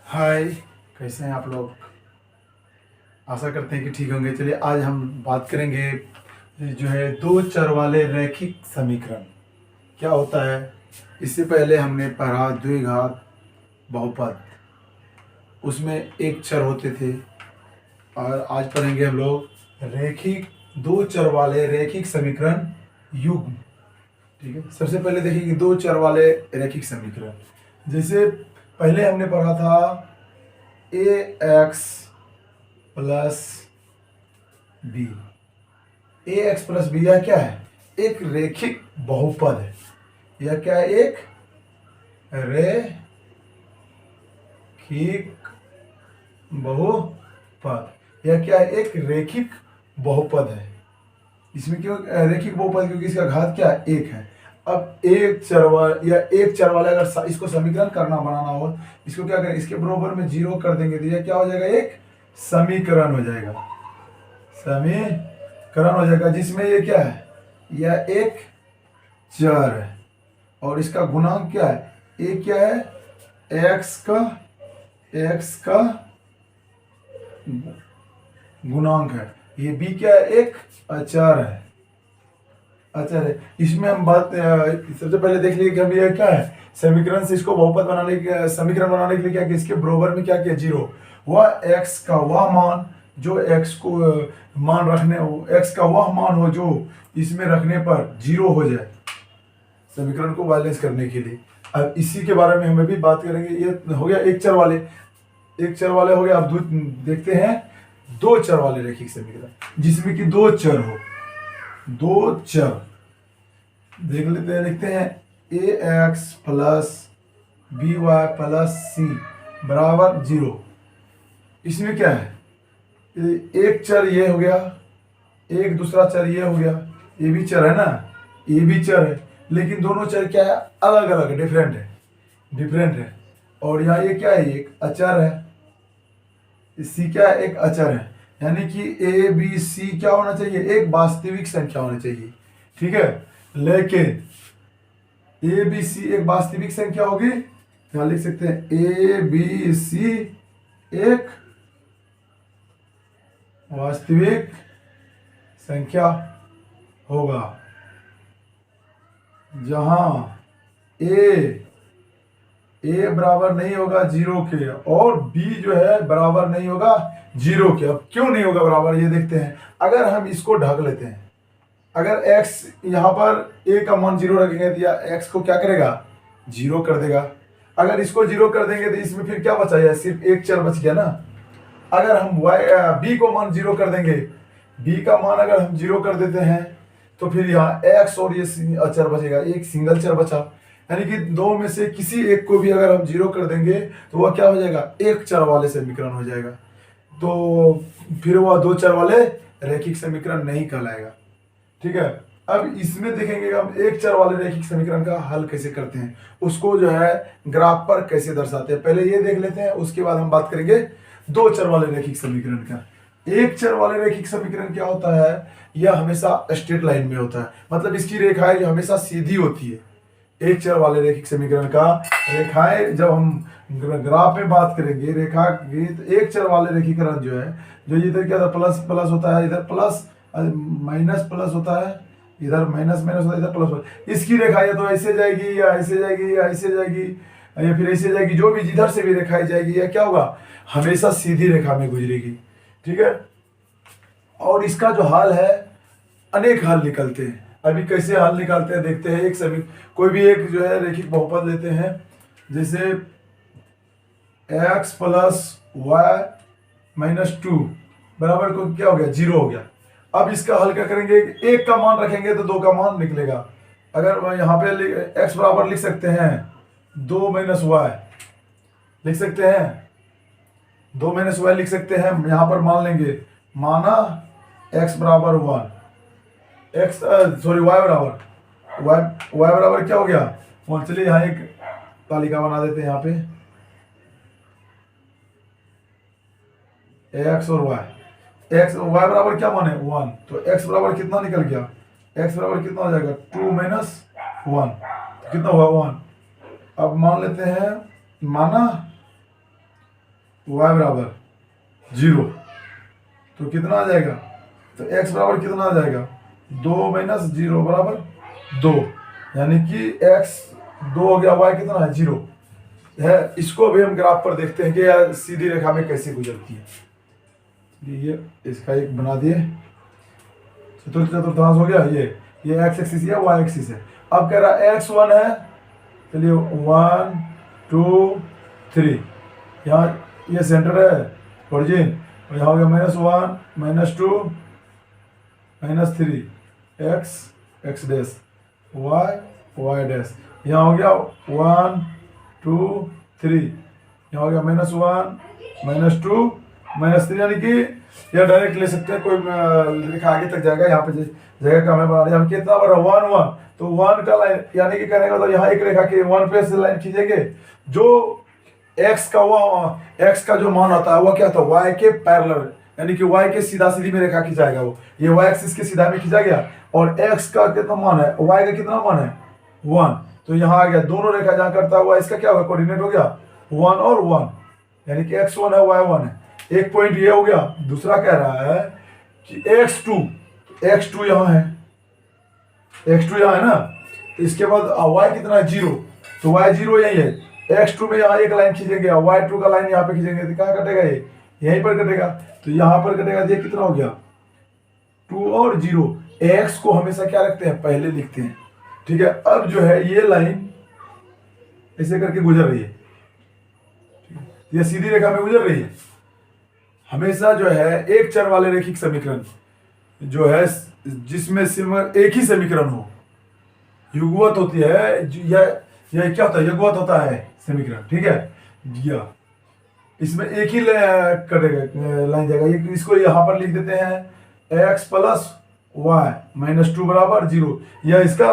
हाय। कैसे हैं आप लोग? आशा करते हैं कि ठीक होंगे। चलिए आज हम बात करेंगे जो है दो चर वाले रैखिक समीकरण क्या होता है। इससे पहले हमने पढ़ा द्विघात बहुपद, उसमें एक चर होते थे। और आज पढ़ेंगे हम लोग रैखिक दो चर वाले रैखिक समीकरण युग्म। ठीक है, सबसे पहले देखेंगे दो चर वाले रैखिक समीकरण। जैसे पहले हमने पढ़ा था ए एक्स प्लस बी। ए एक्स प्लस बी यह क्या है? एक रैखिक बहुपद है। यह क्या है? एक रैखिक बहुपद। यह क्या है? एक रैखिक बहुपद है। इसमें क्यों रैखिक बहुपद? क्योंकि इसका घात क्या है? एक है। अब एक चर वाला या एक चर वाला अगर इसको समीकरण करना बनाना हो, इसको क्या करें? इसके बराबर में जीरो कर देंगे तो यह क्या हो जाएगा? एक समीकरण हो जाएगा। समीकरण हो जाएगा जिसमें ये क्या है? यह एक चर है और इसका गुणांक क्या है? ए क्या है? एक्स का गुणांक है। ये बी क्या है? एक अचर है। अचर है। इसमें हम बात सबसे पहले देख लिए कि हम ये क्या है, समीकरण से इसको बहुपद बनाने के समीकरण बनाने के लिए क्या किया? इसके बराबर में क्या किया? जीरो। वह एक्स का वह मान जो एक्स को मान रखने एक्स का वह मान हो जो इसमें रखने पर जीरो हो जाए, समीकरण को बैलेंस करने के लिए। अब इसी के बारे में हमें भी बात करेंगे। ये हो गया एक चर वाले हो गया। अब देखते हैं दो चर वाले रैखिक समीकरण जिसमें कि दो चर हो। दो चर देख लेते हैं, लिखते हैं a x plus b y plus c बराबर जीरो। इसमें क्या है? एक चर ये हो गया, एक दूसरा चर ये हो गया। ये भी चर है ना, ये भी चर है, लेकिन दोनों चर क्या है? अलग अलग है, डिफरेंट है। और यहाँ ये क्या है? एक अचर है। सी क्या है? एक अचर है। यानी कि ए बी सी क्या होना चाहिए? एक वास्तविक संख्या होनी चाहिए। ठीक है, लेकिन ए बी सी एक वास्तविक संख्या होगी। यहां लिख सकते हैं ए बी सी एक वास्तविक संख्या होगा जहां ए बराबर नहीं होगा जीरो के और बी जो है बराबर नहीं होगा जीरो के। अब क्यों नहीं होगा बराबर, ये देखते हैं। अगर हम इसको ढक लेते हैं, अगर x यहाँ पर a का मान जीरो रखेंगे तो या x को क्या करेगा? जीरो कर देगा। अगर इसको जीरो कर देंगे तो इसमें फिर क्या बचा? है सिर्फ एक चर बच गया ना। अगर हम b को मान जीरो कर देंगे, b का मान अगर हम जीरो कर देते हैं तो फिर यहाँ x और ये अचर बचेगा, एक सिंगल चर बचा। यानी कि दो में से किसी एक को भी अगर हम जीरो कर देंगे तो वह क्या हो जाएगा? एक चर वाले समीकरण हो जाएगा। तो फिर वह दो चर वाले रैखिक समीकरण नहीं कहलाएगा। ठीक है, अब इसमें देखेंगे हम एक चर वाले रैखिक समीकरण का हल कैसे करते हैं, उसको जो है ग्राफ पर कैसे दर्शाते हैं, पहले ये देख लेते हैं। उसके बाद हम बात करेंगे दो चर वाले रैखिक समीकरण का। एक चर वाले रैखिक समीकरण क्या होता है? यह हमेशा स्ट्रेट लाइन में होता है, मतलब इसकी रेखाएं जो हमेशा सीधी होती है। एक चर वाले रैखिक समीकरण का रेखाएं जब हम ग्राफ में बात करेंगे रेखा की, तो एक चर वाले रैखिकरण जो है, जो इधर क्या था? प्लस प्लस होता है, इधर प्लस माइनस प्लस होता है, इधर माइनस माइनस होता है, इधर प्लस होता है। इसकी रेखा या तो ऐसे जाएगी या ऐसे जाएगी या ऐसे जाएगी या फिर ऐसे जाएगी। जो भी जिधर से भी रेखाएं जाएगी, या क्या होगा? हमेशा सीधी रेखा में गुजरेगी। ठीक है, और इसका जो हल है, अनेक हल निकलते हैं। अभी कैसे हल निकालते हैं देखते हैं। कोई भी एक जो है रैखिक बहुपद लेते हैं, जैसे x plus Y minus two बराबर को क्या हो गया? जीरो हो गया। अब इसका हल क्या करेंगे? एक का मान रखेंगे तो दो का मान निकलेगा। अगर यहाँ पे x बराबर लिख सकते हैं दो माइनस वाई, लिख सकते हैं दो माइनस वाई लिख सकते हैं। यहाँ पर मान लेंगे, माना x बराबर वन, वाई बराबर क्या हो गया? वन। चलिए यहाँ एक तालिका बना देते हैं। यहाँ पे एक्स और वाई, एक्स वाई बराबर क्या माने? वन। तो एक्स बराबर कितना निकल गया? एक्स बराबर कितना हो जाएगा? टू माइनस वन, कितना हुआ? वन। अब मान लेते हैं, माना y बराबर 0, तो कितना आ जाएगा, तो x बराबर कितना आ जाएगा, 2 माइनस 0 बराबर 2, यानी कि x 2 हो गया, y कितना है 0 है। इसको भी हम ग्राफ पर देखते हैं कि यार सीधी रेखा में कैसे गुजरती है। ये इसका एक बना दिए, चतुर्थांश हो गया। ये x एक्सिस है, y एक्सिस है। अब कह रहा है x1 है, चलिए 1 2 3, यहाँ ये सेंटर है ओरिजिन, और यहाँ हो गया -1 -2 -3, x डैश, y डैश, यहाँ हो गया 1 2 3, यहाँ हो गया -1 -2 -3, यानी कि यह डायरेक्ट ले सकते हैं, कोई रेखा आगे तक जाएगा। यहाँ पे जगह का हमें बना दिया, हम कितना बड़ा 1 1, तो 1 का लाइन, यानी कि कहने का मतलब यहाँ एक रेखा के 1 पे से लाइन खींचेंगे, जो x का जो मान होता है वो क्या था, y के पैरेलल, यानी कि y के सीधा सीधी में रेखा खींचाएगा वो, ये y एक्सिस के सीधा में खींचा गया, और x का कितना मान है, y का कितना मान है 1, तो यहाँ आ गया, दोनों रेखा जहाँ करता हुआ इसका क्या होगा, कोऑर्डिनेट हो गया 1 और 1, यानी कि x1 है y1 है। एक पॉइंट ये हो गया। दूसरा कह रहा है कि x2 यहाँ है, x2 यहाँ है ना, तो इसके बाद y कितना है 0, तो y 0 यही है। x2 में यहाँ एक लाइन खींचेंगे, y2 का लाइन यहाँ पे खींचेंगे, तो कहाँ कटेगा, ये यहीं पर कटेगा, तो यहाँ पर कटेगा। ये कितना हो गया 2 और 0, x को हमेशा क्या रखते हैं, पहले लिखते हैं, ठीक है। अब जो है ये लाइन ऐसे करके गुजर रही है, ये सीधी रेखा में गुजर रही है। हमेशा जो है एक चर वाले रैखिक समीकरण जो है, जिसमें सिर्फ एक ही समीकरण हो, युगवत होती है, यह क्या होता है, युगवत होता है समीकरण, ठीक है। या इसमें एक ही कटेगा, लाइन जाएगा, ये इसको यहाँ पर लिख देते हैं x प्लस वाई -2 बराबर 0, यह इसका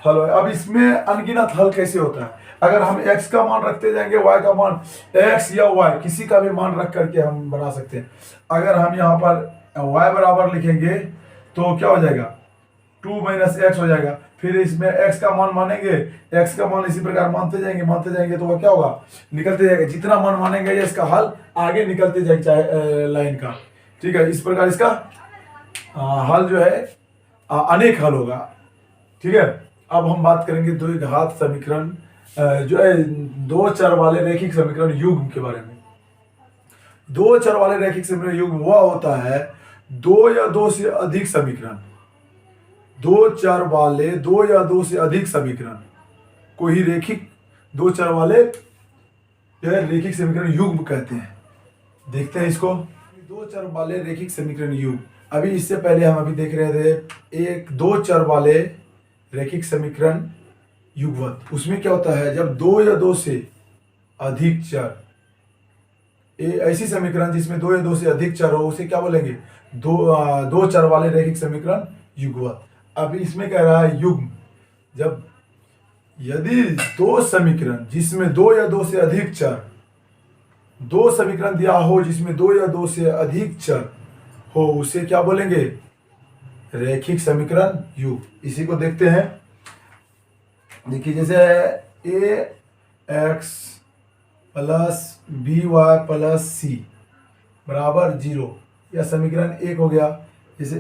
हल है। अब इसमें अनगिनत हल कैसे होता है, अगर हम x का मान रखते जाएंगे, y का मान, x या y किसी का भी मान रख करके हम बना सकते हैं। अगर हम यहाँ पर y बराबर लिखेंगे तो क्या हो जाएगा, 2 - x हो जाएगा, फिर इसमें x का मान मानेंगे, x का मान इसी प्रकार मानते जाएंगे, तो वह क्या होगा, निकलते जाएगा, जितना मान मानेंगे ये इसका हल आगे निकलते जाएगा, चाहे लाइन का, ठीक है। इस प्रकार इसका हल जो है अनेक हल होगा, ठीक है। अब हम बात करेंगे द्विघात समीकरण, जो है दो चर वाले रैखिक समीकरण युग्म के बारे में। दो चर वाले रैखिक समीकरण युग्म वह होता है, दो या दो से अधिक समीकरण, दो चर वाले दो या दो से अधिक समीकरण को ही रैखिक, दो चर वाले जो है रैखिक समीकरण युग्म कहते हैं। देखते हैं इसको, दो चर वाले रैखिक समीकरण युग्म। अभी इससे पहले हम अभी देख रहे थे एक दो चर वाले रैखिक समीकरण युगवत। उसमें क्या होता है, जब दो या दो से अधिक चर, ऐसी समीकरण जिसमें दो या दो से अधिक चर हो, उसे क्या बोलेंगे, दो चर वाले रैखिक समीकरण युगवत। अभी इसमें कह रहा है युग्म, जब यदि दो समीकरण जिसमें दो या दो से अधिक चर, दो समीकरण दिया हो जिसमें दो या दो से अधिक चर हो, उसे क्या बोलेंगे, रैखिक समीकरण युग्म। इसी को देखते हैं, देखिए जैसे ax plus by plus c बराबर 0, यह समीकरण एक हो गया। जैसे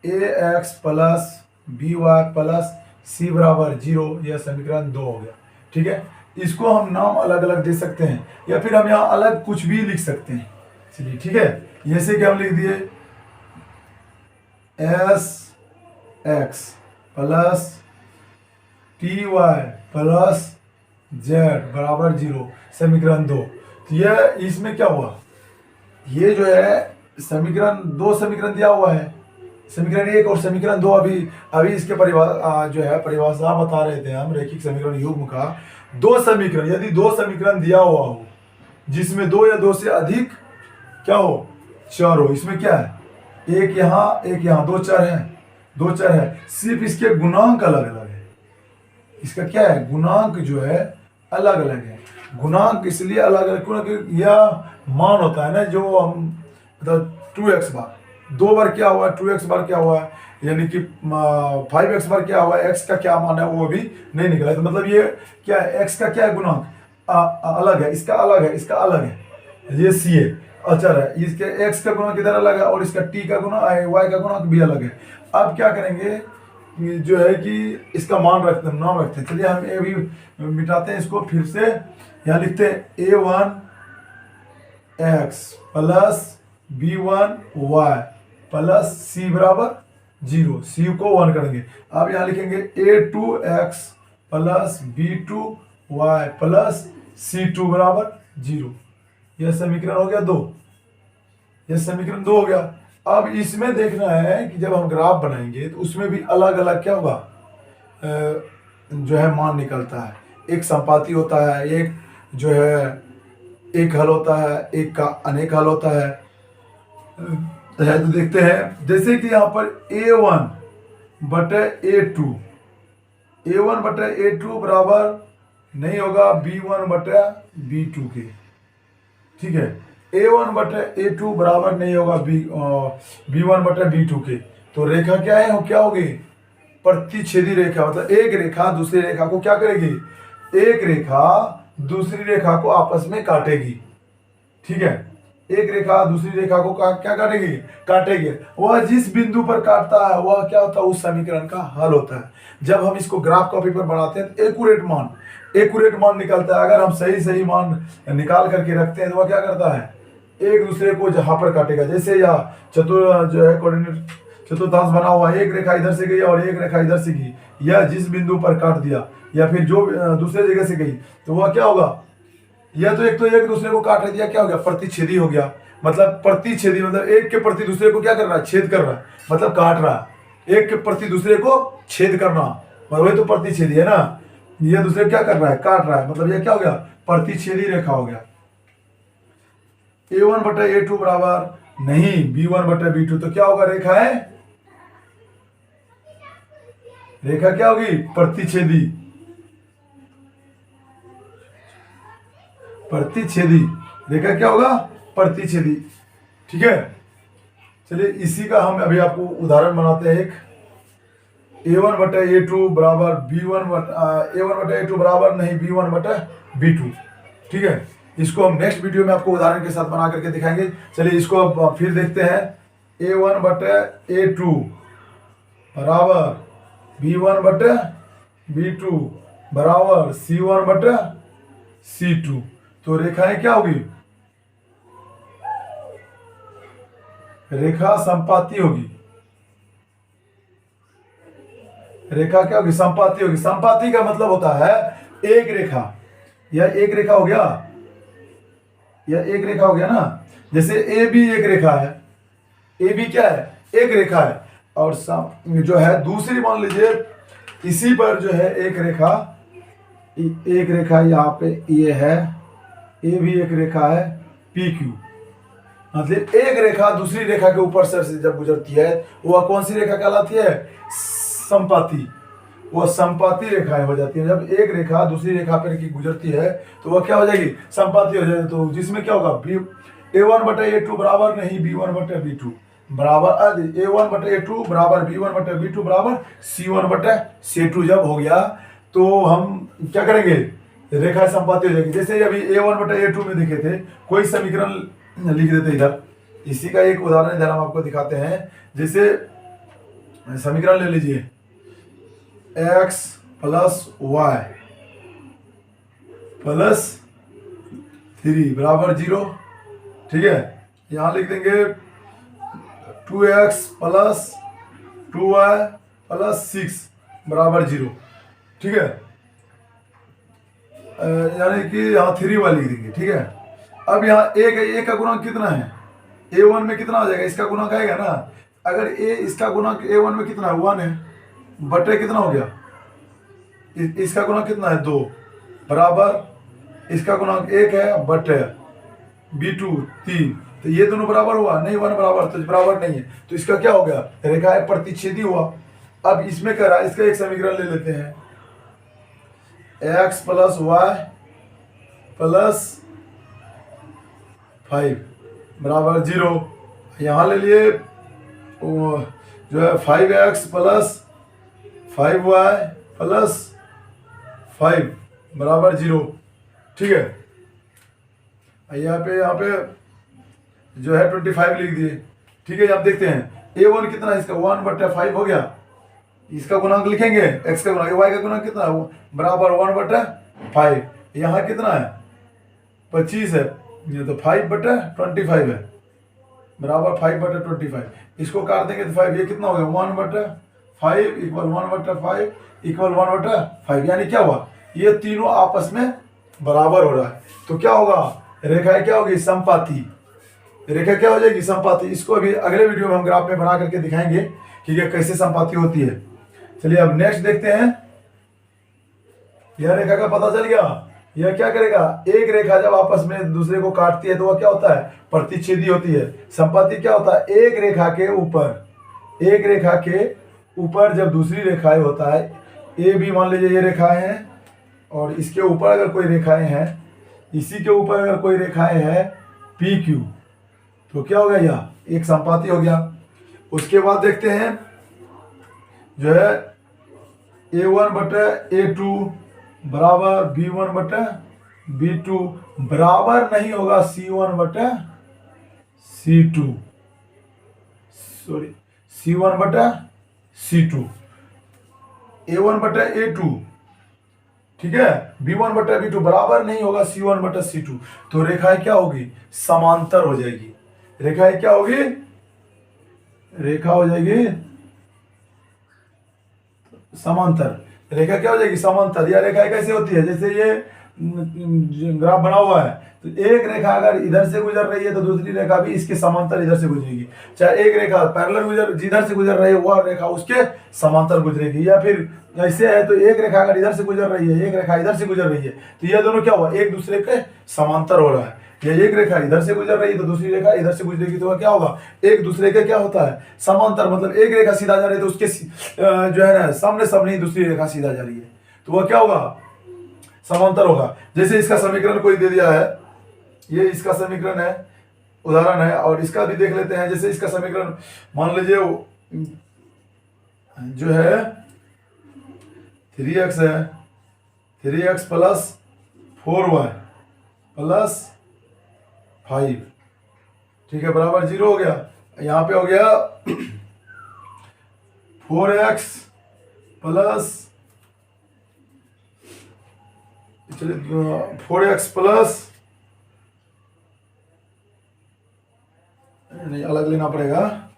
ax plus by plus c बराबर 0, यह समीकरण 2 हो गया, ठीक है। इसको हम नाम अलग अलग दे सकते हैं, या फिर हम यहाँ अलग कुछ भी लिख सकते हैं, चलिए ठीक है। जैसे कि हम लिख दिए sx plus ty plus z बराबर 0, समीकरण 2। तो यह इसमें क्या हुआ, ये जो है समीकरण 2 समीकरण दिया हुआ है, समीकरण 1 और समीकरण 2। अभी इसके परिभाषा बता रहे थे हम रैखिक समीकरण युग्म का। दो समीकरण, यदि दो समीकरण दिया हुआ हो जिसमें दो या दो से अधिक क्या हो, चर हो, इसमें क्या है, एक यहाँ दो चर है, सिर्फ इसके गुणांक अलग अलग है। इसका क्या है, गुणांक जो है अलग अलग है। गुणांक इसलिए अलग अलग क्योंकि यह मान होता है ना, जो हम मतलब 2x बार, दो बार क्या हुआ, 2x बार क्या हुआ, यानी कि 5x बार क्या हुआ, x का क्या मान है वो भी नहीं निकला। तो मतलब ये क्या है, x का क्या है गुणांक अलग है, इसका अलग है, इसका अलग है, ये सी है अचर है, इसके एक्स का गुणा किधर अलग है और इसका टी का गुणा वाई का गुणा भी अलग है। अब क्या करेंगे कि जो है कि इसका मान रखते हैं, नाम रखते हैं। चलिए हम ए भी मिटाते हैं इसको, फिर से यहाँ लिखते हैं a1 x plus b1 y plus c बराबर 0, c को 1 करेंगे। अब यहाँ लिखेंगे a2 x plus b2 y plus c2 बराबर 0। यह समीकरण हो गया 2, यह समीकरण 2 हो गया। अब इसमें देखना है कि जब हम ग्राफ बनाएंगे तो उसमें भी अलग अलग क्या होगा, जो है मान निकलता है। एक संपाती होता है, एक जो है एक हल होता है, एक का अनेक हल होता है। तो देखते हैं, जैसे कि यहाँ पर a1 बटे a2, a1 बटे a2 बराबर नहीं होगा b1 बटे b2 के, ठीक है। a1 बटे a2 बराबर नहीं होगा b1 बटे b2 के। तो रेखा क्या है, वो क्या होगी, प्रतिच्छेदी रेखा। मतलब एक रेखा दूसरी रेखा को क्या करेगी, एक रेखा दूसरी रेखा को आपस में काटेगी, ठीक है। एक रेखा दूसरी रेखा को क्या काटेगी, काटेगी। वह जिस बिंदु पर काटता है वह क्या होता है, उस समीकरण का हल होता है। जब हम इसको ग्राफ कॉपी पर बनाते हैं तो एक्यूरेट मान निकलता है। अगर हम सही मान निकाल करके रखते हैं तो वह क्या करता है, एक दूसरे को जहां पर काटेगा। जैसे यह जो है कोऑर्डिनेट चतुर्थांश बना हुआ, एक रेखा इधर से गई और एक रेखा इधर से गई, यह जिस बिंदु पर काट दिया या फिर जो दूसरे जगह से गई तो वह क्या होगा, यह तो एक दूसरे को काट दिया, क्या हो गया, प्रतिच्छेदी हो गया। मतलब प्रतिच्छेदी मतलब एक के प्रति दूसरे को क्या कर रहा है, छेद कर रहा है, मतलब काट रहा है। एक के प्रति दूसरे को छेद करना, वही तो प्रतिच्छेदी है ना। यह दूसरे क्या कर रहा है, काट रहा है, मतलब यह क्या हो गया, प्रतिच्छेदी रेखा हो गया। a1 बटे a2 बराबर नहीं b1 बटे b2, तो क्या होगा, रेखा है, रेखा क्या होगी, प्रतिच्छेदी रेखा क्या होगा, प्रतिच्छेदी, ठीक है। चलिए इसी का हम अभी आपको उदाहरण बनाते हैं। एक a1 बटे a2 बराबर a1 बटे a2 बराबर नहीं b1 बटे b2, ठीक है। इसको हम नेक्स्ट वीडियो में आपको उदाहरण के साथ बना करके दिखाएंगे। चलिए इसको अब फिर देखते हैं। a1 बटे a2 बराबर b1 बटे b2 बराबर c1 बटे c2। तो रेखाएं क्या होगी, रेखा संपाती होगी। रेखा क्या होगी, संपाती होगी। संपाती का मतलब होता है एक रेखा, यह एक रेखा हो गया, यह एक रेखा हो गया ना। जैसे ए बी एक रेखा है, ए बी क्या है, एक रेखा है। और जो है दूसरी मान लीजिए इसी पर जो है एक रेखा यहाँ पे ये है, ये भी एक रेखा है पी क्यू। मतलब एक रेखा दूसरी रेखा के ऊपर से जब गुजरती है वह कौन सी रेखा कहलाती है, संपाती। वह संपाती रेखाएं हो जाती है। जब एक रेखा दूसरी रेखा पर की गुजरती है तो वह क्या हो जाएगी, संपाती हो जाएगी। तो जिसमें क्या होगा, a1 बटे a2 बराबर नहीं b1 बटे b2 बराबर a1 बटे a2 बराबर b1 बटे b2 बराबर c1 बटे c2 जब हो गया तो हम क्या करेंगे, रेखा संपाती हो जाएगी। जैसे अभी a1 बटे a2 में देखे थे, कोई समीकरण लिख देते इधर। इसी का एक उदाहरण इधर हम आपको दिखाते हैं। जैसे समीकरण ले लीजिए, x प्लस y प्लस 3 बराबर 0, ठीक है। यहाँ लिख देंगे 2x प्लस 2y प्लस 6 बराबर 0, ठीक है। यानी कि यहाँ 3y लिख देंगे, ठीक है। अब यहाँ a का गुणा कितना है, a1 में कितना हो जाएगा, इसका गुणा आएगा ना। अगर a इसका गुणा a1 में कितना है, 1 है, बटे कितना हो गया, इसका गुणा कितना है, 2 बराबर इसका गुणा 1 है बटे b2 3। तो ये दोनों बराबर हुआ नहीं, 1 बराबर, तो बराबर नहीं है, तो इसका क्या हो गया, रेखा है प्रतिच्छेदी हुआ। अब इसमें क्या रहा, इसका एक समीकरण ले लेते हैं, x प्लस वाई प्लस 5 बराबर 0। यहाँ ले लिए जो है 5x प्लस 5y प्लस 5 बराबर 0, ठीक है। यहाँ पे जो है 25 लिख दिए। ठीक है, आप देखते हैं A1 कितना है इसका 1/5 हो गया। इसका गुणांक लिखेंगे, x का गुणांक, y का गुणांक कितना है बराबर 1/5। यहाँ कितना है 25 है, ये तो 5/25 है बराबर 5/25। इसको काट देंगे तो 5, ये कितना हो गया 1/5 इक्वल 1/5 इक्वल 1/5। यानी क्या हुआ, ये तीनों आपस में बराबर हो रहा है। तो क्या होगा, रेखा क्या होगी समपाती, रेखा क्या हो जाएगी समपाती। इसको अभी अगले वीडियो में हम ग्राफ में बना करके दिखाएंगे कि ये कैसे समपाती होती है। चलिए अब नेक्स्ट देखते हैं। यह रेखा का पता चल गया। यह क्या करेगा, एक रेखा जब आपस में दूसरे को काटती है तो वह क्या होता है प्रतिच्छेदी होती है। संपाती क्या होता है, एक रेखा के ऊपर जब दूसरी रेखाएं होता है, ए बी मान लीजिए ये रेखाएं हैं, और इसके ऊपर अगर कोई रेखाएं हैं, इसी के ऊपर अगर कोई रेखाएं हैं पी क्यू, तो क्या हो गया, यह एक संपाती हो गया। उसके बाद देखते हैं जो है A1/A2 बराबर B1/B2 बराबर नहीं होगा C1/C2, सॉरी C1/C2। A1/A2 ठीक है, B1/B2 बराबर नहीं होगा C1/C2। तो रेखाएं क्या होगी समांतर हो जाएगी। रेखाएं क्या होगी, रेखा हो जाएगी समांतर। रेखा क्या हो जाएगी समांतर। यह रेखा कैसे होती है, जैसे ये ग्राफ बना हुआ है, तो एक रेखा अगर इधर से गुजर रही है तो दूसरी रेखा भी इसके समांतर इधर से गुजरेगी। चाहे एक रेखा पैरेलल जिधर से गुजर रही है वह रेखा उसके समांतर गुजरेगी, या फिर ऐसे है तो एक रेखा अगर इधर से गुजर रही है, एक रेखा इधर से गुजर रही है, तो ये दोनों क्या हुआ एक दूसरे के समांतर हो रहा है। या एक रेखा इधर से गुजर रही है तो दूसरी रेखा इधर से गुजरेगी, तो वह क्या होगा एक दूसरे के क्या होता है समांतर। मतलब एक रेखा सीधा जा रही है तो उसके जो है ना सामने सामने दूसरी रेखा सीधा जा रही है, तो वह क्या होगा समांतर होगा। जैसे इसका समीकरण कोई दे दिया है, ये इसका समीकरण है, उदाहरण है, और इसका भी देख लेते हैं। जैसे इसका समीकरण मान लीजिए जो है 3x है, 3x + 4y + 5, ठीक है बराबर 0 हो गया। यहाँ पे हो गया 4x + 4x + नहीं अलग लेना पड़ेगा,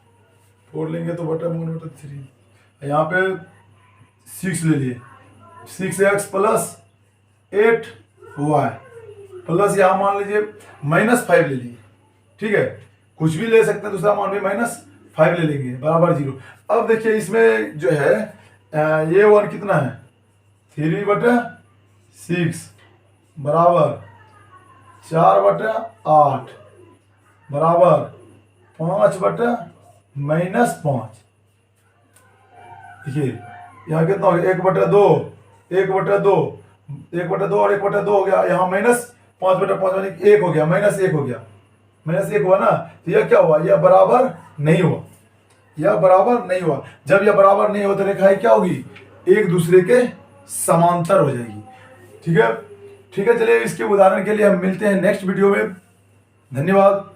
4 लेंगे तो /3। यहाँ पे 6 ले लिए, 6x + 8y प्लस यहाँ मान लीजिए -5 ले लिए। ठीक है, कुछ भी ले सकते हैं, दूसरा मान भी -5 ले लेंगे बराबर 0। अब देखिए इसमें जो है ये 1 कितना है 3/6 बराबर 4/8 बराबर 5/-5। देखिए यहाँ कितना हो गया 1/2 1/2 1/2 और 1/2 हो गया। यहाँ -5/5 यानी 1 हो गया, -1 हो गया, -1 हुआ ना। तो यह क्या हुआ, यह बराबर नहीं हुआ, यह बराबर नहीं हुआ। जब यह बराबर नहीं हो तो रेखाएं क्या होगी एक दूसरे के समांतर हो जाएगी। ठीक है, ठीक है, चलिए इसके उदाहरण के लिए हम मिलते हैं नेक्स्ट वीडियो में। धन्यवाद।